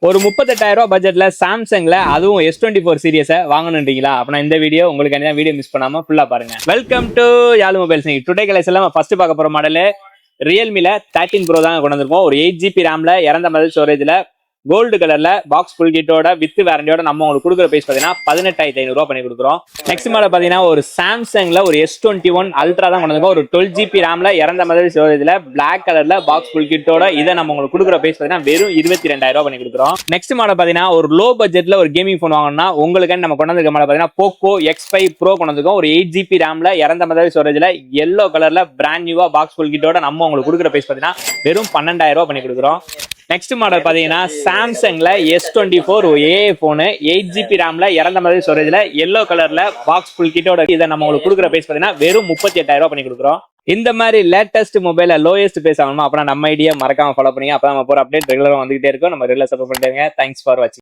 ஒரு 38,000 ரூபாய் பட்ஜெட்ல சாம்சங்ல அதுவும் S24 சீரியஸை வாங்கணுன்றீங்களா? அப்ப இந்த வீடியோ உங்களுக்கு வீடியோ மிஸ் பண்ணாம ஃபுல்லா பாருங்க. Welcome to Yazh mobiles. Today கலெக்ஷன்ல ஃபர்ஸ்ட் பார்க்க போற மாடல் ரியல்மில 13 ப்ரோ தான் கொண்டு வந்திருக்கோம். ஒரு 8GB ரேம்ல இறந்த மாதிரி ஸ்டோரேஜ்ல கோல்டு கலர்ல பாக்ஸ் ஃபுல் கிட்டோட வித் வாரண்டியோட நம்ம உங்களுக்கு கொடுக்குற பிரைஸ் பாத்தீங்கன்னா 18,500 ரூபாய் பண்ணி கொடுக்குறோம். நெக்ஸ்ட் மாடல் பாத்தீங்கன்னா ஒரு சாம்சங்ல ஒரு S21 அல்ட்ரா தான் கொண்டு வந்திருக்கோம். ஒரு 12GB ரேம்ல இறந்த மாதிரி ஸ்டோரேஜ்ல பிளாக் கலர்ல பாக்ஸ் ஃபுல் கிட்டோட இதை நம்ம உங்களுக்கு கொடுக்குற பிரைஸ் பாத்தீங்கன்னா வெறும் 22,000 ரூபாய் பண்ணி கொடுக்குறோம். நெக்ஸ்ட் மாடல் பாத்தீங்கன்னா ஒரு லோ பட்ஜெட்ல ஒரு கேமிங் போன் வாங்கணும்னா உங்களுக்கு நம்ம கொண்டு வந்திருக்க மாடல் பாத்தீங்கன்னா போக்கோ X5 ப்ரோ கொண்டு வந்திருக்கோம். ஒரு 8GB ரேம்ல இறந்த மாதிரி ஸ்டோரேஜ்ல எல்லோ கலர்ல பிராண்ட் நியூவா பாக்ஸ் ஃபுல் கிட்டோட நம்ம உங்களுக்கு கொடுக்குற பிரைஸ் பாத்தீங்கன்னா வெறும் 12,000 ரூபாய் பண்ணி கொடுக்குறோம். நெக்ஸ்ட் மாடல் பாத்தீங்கன்னா சாம்சங்ல S24 ஏஐ போனு 8GB ரேம்ல இறந்த மாதிரி ஸ்டோரேஜ்ல எல்லோ கலர்ல பாக்ஸ் ஃபுல் கிட்டோட இதை நம்ம உங்களுக்கு கொடுக்குற பிரைஸ் பாத்தீங்கன்னா வெறும் 38,000 ரூபாய் பண்ணி கொடுக்குறோம். இந்த மாதிரி லேட்டஸ்ட் மொபைல லோயஸ்ட் பிரைஸ் ஆகணுமா? அப்புறம் நம்ம ஐடியா மறக்காம ஃபாலோ பண்ணி அப்ப நம்ம போற அப்டேட் ரெகுலரா வந்துகிட்டே இருக்கும். நம்ம ரெகுலர் சப்போர்ட் பண்ணிட்டேங்க. தேங்க்ஸ் ஃபார் வாட்சிங்.